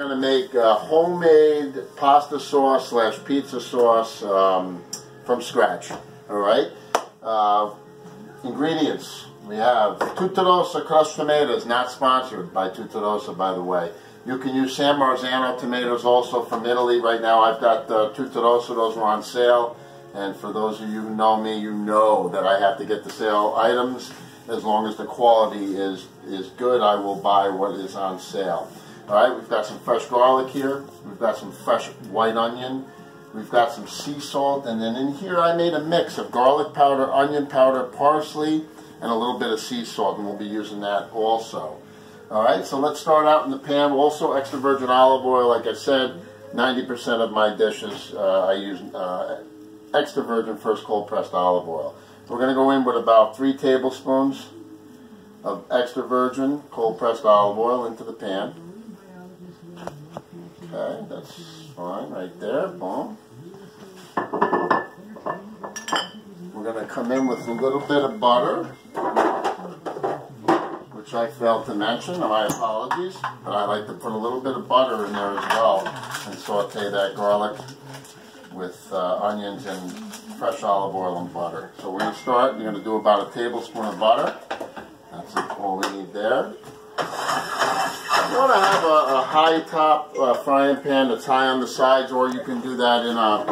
going to make homemade pasta sauce / pizza sauce from scratch. Alright? Ingredients. We have Tutta crushed tomatoes, not sponsored by Tutta, by the way. You can use San Marzano tomatoes also from Italy. Right now I've got Tutta, those are on sale. And for those of you who know me, you know that I have to get the sale items. As long as the quality is good, I will buy what is on sale. Alright, we've got some fresh garlic here. We've got some fresh white onion. We've got some sea salt. And then in here I made a mix of garlic powder, onion powder, parsley, and a little bit of sea salt. And we'll be using that also. Alright, so let's start out in the pan. Also extra virgin olive oil. Like I said, 90% of my dishes I use extra virgin first cold pressed olive oil. We're going to go in with about 3 tablespoons of extra virgin cold pressed olive oil into the pan. Okay, that's fine right there. Boom. We're going to come in with a little bit of butter, which I failed to mention. My apologies, but I like to put a little bit of butter in there as well and saute that garlic with onions and fresh olive oil and butter. So we're going to start. You're going to do about a tablespoon of butter. That's all we need there. You want to have a high top frying pan that's high on the sides, or you can do that in a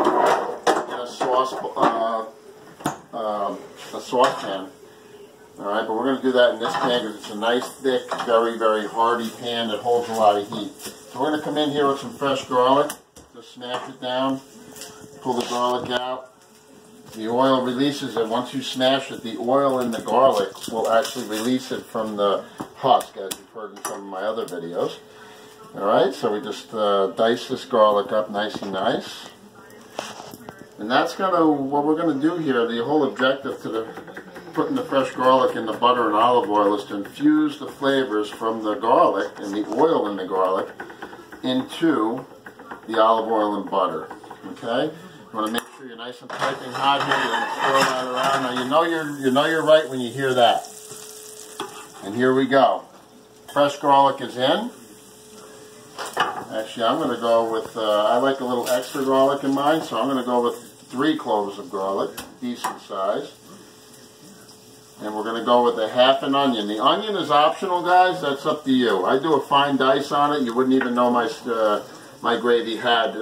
saucepan. All right, but we're going to do that in this pan because it's a nice, thick, very, very hearty pan that holds a lot of heat. So we're going to come in here with some fresh garlic. Just smash it down. Pull the garlic out. The oil releases it. Once you smash it, the oil in the garlic will actually release it from the husk, as you've heard in some of my other videos. Alright, so we just dice this garlic up nice and nice. And that's what we're going to do here. The whole objective to putting the fresh garlic in the butter and olive oil is to infuse the flavors from the garlic and the oil in the garlic into the olive oil and butter. Okay? You want to make sure you're nice and piping hot here. You're going to swirl that around. Now you know you're right when you hear that. And here we go. Fresh garlic is in. Actually, I'm going to go with, I like a little extra garlic in mine, so I'm going to go with 3 cloves of garlic, decent size. And we're going to go with a half an onion. The onion is optional, guys. That's up to you. I do a fine dice on it. You wouldn't even know my gravy had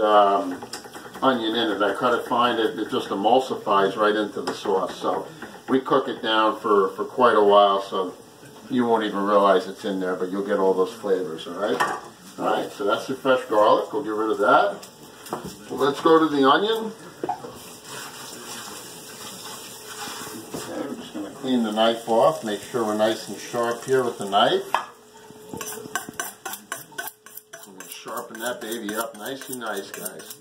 onion in it. I cut it fine. It just emulsifies right into the sauce. So we cook it down for quite a while, so you won't even realize it's in there, but you'll get all those flavors, all right? All right, so that's the fresh garlic. We'll get rid of that. So let's go to the onion. Okay, we're just going to clean the knife off. Make sure we're nice and sharp here with the knife. I'm going to sharpen that baby up nice and nice, guys.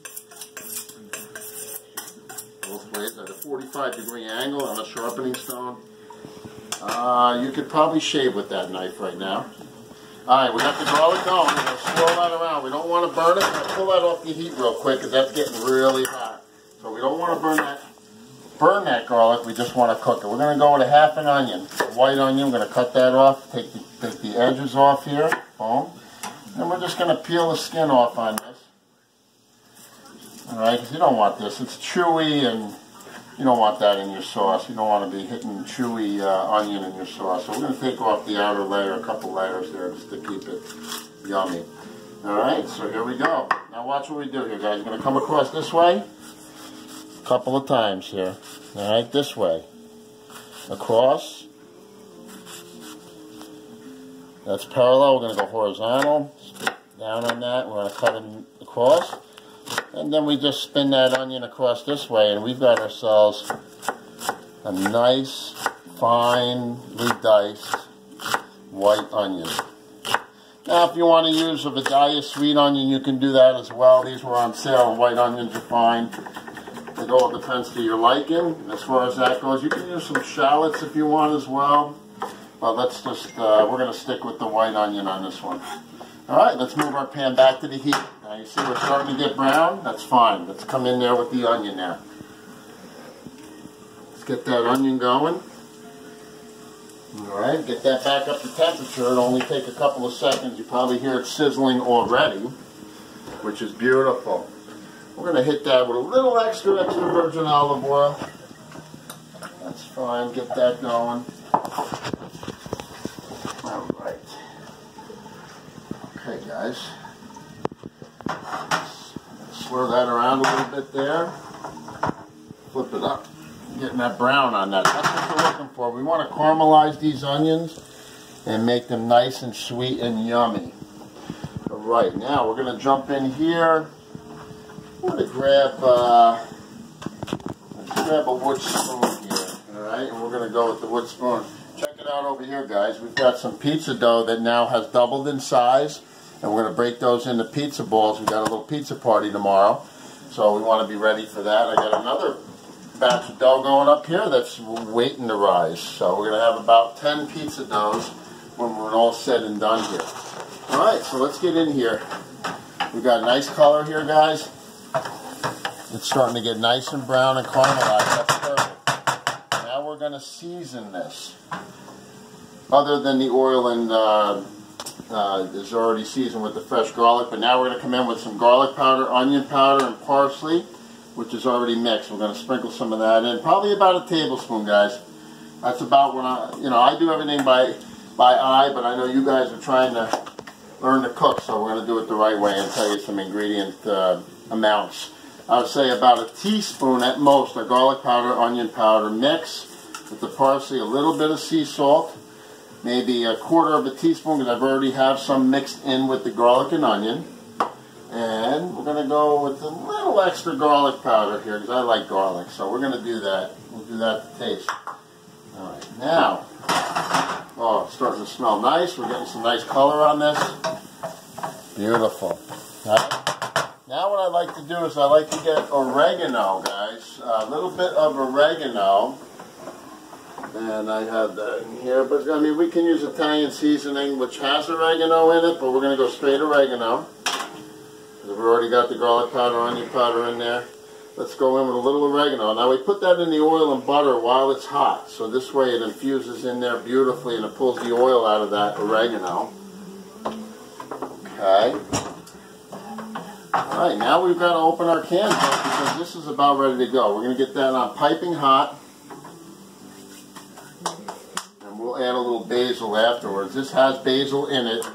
Both ways at a 45-degree angle on a sharpening stone. You could probably shave with that knife right now. Alright, we got the garlic going. We're going to swirl that around. We don't want to burn it. I'm going to pull that off the heat real quick because that's getting really hot. So we don't want to burn that garlic. We just want to cook it. We're going to go with a half an onion. A white onion. We're going to cut that off. Take the edges off here. Boom. And we're just going to peel the skin off on this. Alright, because you don't want this. It's chewy and you don't want that in your sauce. You don't want to be hitting chewy onion in your sauce. So we're going to take off the outer layer, a couple layers there just to keep it yummy. Alright, so here we go. Now watch what we do here, guys. We're going to come across this way a couple of times here. Alright, this way. Across. That's parallel. We're going to go horizontal. Down on that. We're going to cut it across. And then we just spin that onion across this way, and we've got ourselves a nice, finely diced white onion. Now, if you want to use a Vidalia sweet onion, you can do that as well. These were on sale, and white onions are fine. It all depends to your liking. As far as that goes, you can use some shallots if you want as well. But let's just, we're going to stick with the white onion on this one. Alright, let's move our pan back to the heat. Now you see we're starting to get brown. That's fine. Let's come in there with the onion now. Let's get that onion going. Alright, get that back up to temperature. It'll only take a couple of seconds. You probably hear it sizzling already. which is beautiful. We're going to hit that with a little extra virgin olive oil. That's fine. Get that going. All right. Okay, guys. Swirl that around a little bit there. Flip it up. Getting that brown on that. That's what we're looking for. We want to caramelize these onions and make them nice and sweet and yummy. All right, now we're going to jump in here. I'm going to grab a wood spoon here. All right, and we're going to go with the wood spoon. Check it out over here, guys. We've got some pizza dough that now has doubled in size, and we're going to break those into pizza balls. We've got a little pizza party tomorrow, so we want to be ready for that. I got another batch of dough going up here that's waiting to rise. So we're going to have about 10 pizza doughs when we're all said and done here. All right, so let's get in here. We've got a nice color here, guys. It's starting to get nice and brown and caramelized. That's perfect. Now we're going to season this. Other than the oil and is already seasoned with the fresh garlic, but now we're going to come in with some garlic powder, onion powder, and parsley, which is already mixed. We're going to sprinkle some of that in, probably about a tablespoon, guys. That's about when I do everything by eye, but I know you guys are trying to learn to cook, so we're going to do it the right way and tell you some ingredient amounts. I would say about a teaspoon at most of garlic powder, onion powder, mix with the parsley, a little bit of sea salt, maybe a quarter of a teaspoon, because I've already have some mixed in with the garlic and onion. And we're going to go with a little extra garlic powder here, because I like garlic, so we're going to do that. We'll do that to taste. All right, now, oh, it's starting to smell nice. We're getting some nice color on this. Beautiful. Now what I like to do is I like to get oregano, guys. A little bit of oregano. And I have that in here. But, I mean, we can use Italian seasoning, which has oregano in it, but we're going to go straight oregano. We've already got the garlic powder, onion powder in there. Let's go in with a little oregano. Now we put that in the oil and butter while it's hot. So this way it infuses in there beautifully and it pulls the oil out of that oregano. Okay. Alright, now we've got to open our cans up because this is about ready to go. We're going to get that on piping hot. And we'll add a little basil afterwards. This has basil in it.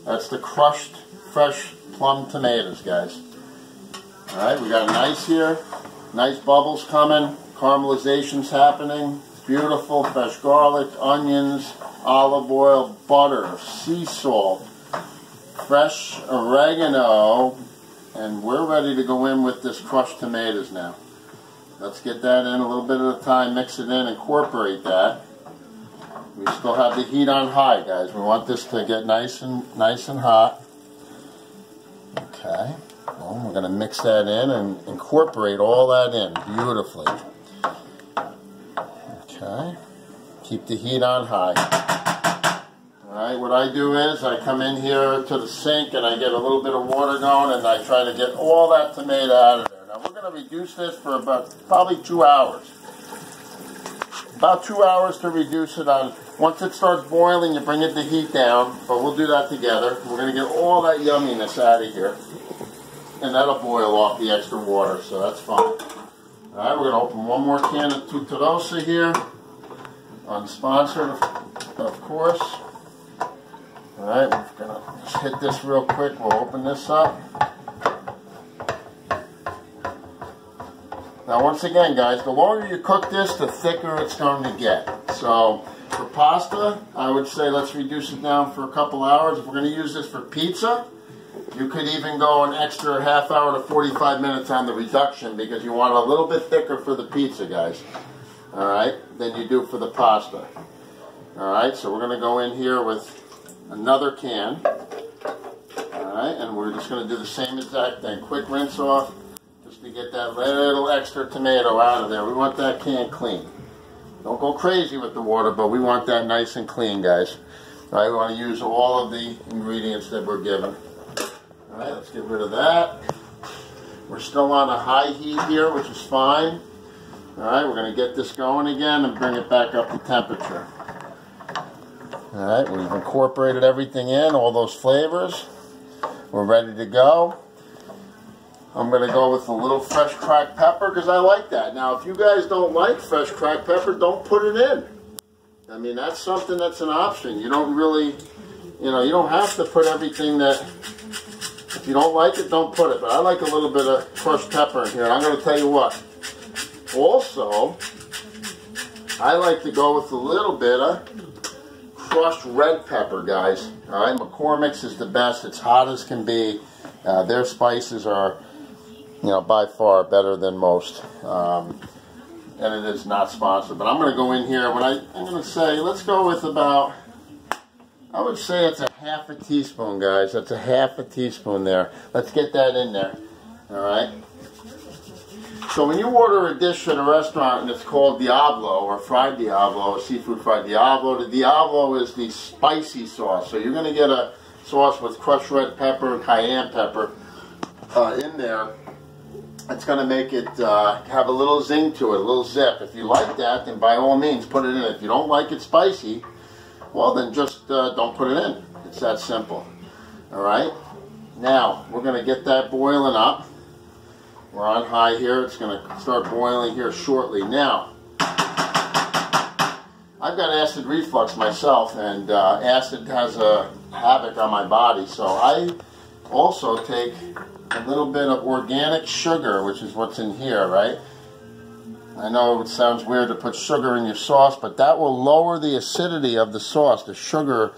That's the crushed, fresh plum tomatoes, guys. Alright, we got nice here. Nice bubbles coming. Caramelization's happening. Beautiful. Fresh garlic, onions, olive oil, butter, sea salt, fresh oregano, and we're ready to go in with this crushed tomatoes now. Let's get that in a little bit at a time. Mix it in, incorporate that. We still have the heat on high, guys. We want this to get nice and hot. Okay. Well, we're going to mix that in and incorporate all that in beautifully. Okay. Keep the heat on high. Alright, what I do is I come in here to the sink and I get a little bit of water going and I try to get all that tomato out of there. Now we're going to reduce this for about probably 2 hours. About 2 hours to reduce it on. Once it starts boiling, you bring the heat down, but we'll do that together. We're going to get all that yumminess out of here. And that'll boil off the extra water, so that's fine. Alright, we're going to open one more can of Tutarosa here. Unsponsored, of course. Alright, we're going to just hit this real quick. We'll open this up. Now once again, guys, the longer you cook this, the thicker it's going to get. So for pasta, I would say let's reduce it down for a couple hours. If we're going to use this for pizza, you could even go an extra half hour to 45 minutes on the reduction because you want it a little bit thicker for the pizza, guys. Alright, than you do for the pasta. Alright, so we're going to go in here with another can. Alright, and we're just going to do the same exact thing. Quick rinse off just to get that little extra tomato out of there. We want that can clean. Don't go crazy with the water, but we want that nice and clean, guys. Alright, we want to use all of the ingredients that we're given. Alright, let's get rid of that. We're still on a high heat here, which is fine. Alright, we're going to get this going again and bring it back up to temperature. Alright, we've incorporated everything in, all those flavors. We're ready to go. I'm going to go with a little fresh cracked pepper because I like that. Now, if you guys don't like fresh cracked pepper, don't put it in. I mean, that's something that's an option. You don't really, you know, you don't have to put everything that, if you don't like it, don't put it. But I like a little bit of crushed pepper in here. And I'm going to tell you what. Also, I like to go with a little bit of crushed red pepper, guys. All right, McCormick's is the best. It's hot as can be. Their spices are, you know, by far better than most. And it is not sponsored. But I'm going to go in here. I'm going to say, let's go with about, I would say it's a half a teaspoon, guys. That's a half a teaspoon there. Let's get that in there. All right. So when you order a dish at a restaurant and it's called Diablo or fried Diablo or seafood fried Diablo, the Diablo is the spicy sauce. So you're going to get a sauce with crushed red pepper and cayenne pepper in there. It's going to make it have a little zing to it, a little zip. If you like that, then by all means put it in. If you don't like it spicy, well then just don't put it in. It's that simple. All right. Now we're going to get that boiling up. We're on high here. It's going to start boiling here shortly. Now, I've got acid reflux myself, and acid has a havoc on my body. So I also take a little bit of organic sugar, which is what's in here, right? I know it sounds weird to put sugar in your sauce, but that will lower the acidity of the sauce. The sugar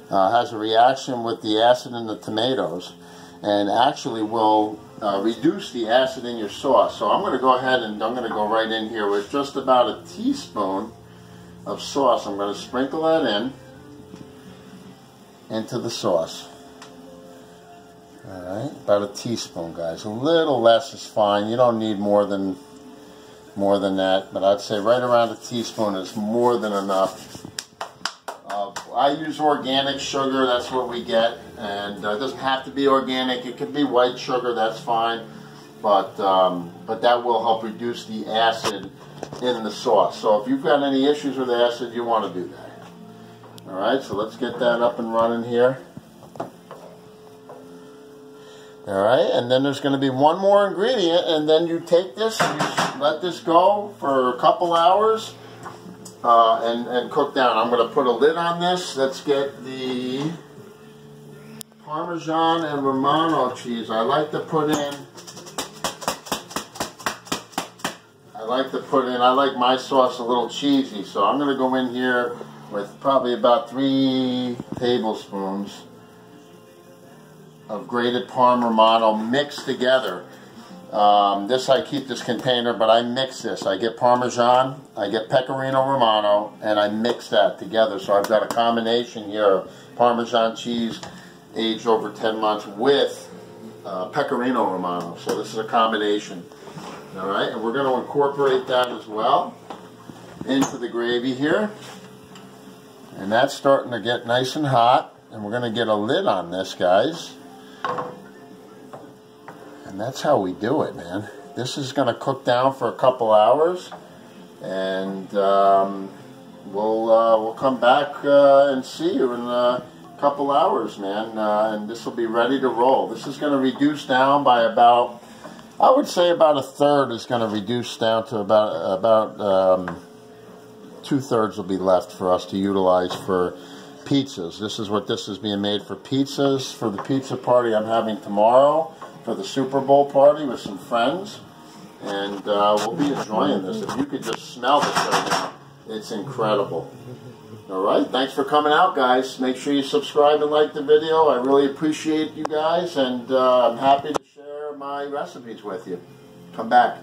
has a reaction with the acid in the tomatoes and actually will reduce the acid in your sauce. So I'm going to go ahead and I'm going to go right in here with just about a teaspoon of sauce. I'm going to sprinkle that into the sauce. Alright, about a teaspoon, guys. A little less is fine. You don't need more than that, but I'd say right around a teaspoon is more than enough. I use organic sugar, that's what we get, and it doesn't have to be organic. It could be white sugar, that's fine, but that will help reduce the acid in the sauce. So if you've got any issues with acid, you want to do that. Alright, so let's get that up and running here. Alright, and then there's going to be one more ingredient, and then you take this and you let this go for a couple hours. And cook down. I'm going to put a lid on this. Let's get the Parmesan and Romano cheese. I like to put I like my sauce a little cheesy, so I'm going to go in here with probably about 3 tablespoons of grated Parmesan Romano mixed together. I keep this container, but I mix this. I get Parmesan, I get Pecorino Romano, and I mix that together. So I've got a combination here of Parmesan cheese aged over 10 months with Pecorino Romano. So this is a combination. All right, and we're going to incorporate that as well into the gravy here. And that's starting to get nice and hot. And we're going to get a lid on this, guys. And that's how we do it, man. This is going to cook down for a couple hours, and we'll come back and see you in a couple hours, man. And this will be ready to roll. This is going to reduce down by about, I would say about a third is going to reduce down to about 2/3 will be left for us to utilize for pizzas. This is what this is being made for pizzas, for the pizza party I'm having tomorrow, for the Super Bowl party with some friends, and we'll be enjoying this. If you could just smell this right now, it's incredible. Alright, thanks for coming out, guys. Make sure you subscribe and like the video. I really appreciate you guys, and I'm happy to share my recipes with you. Come back.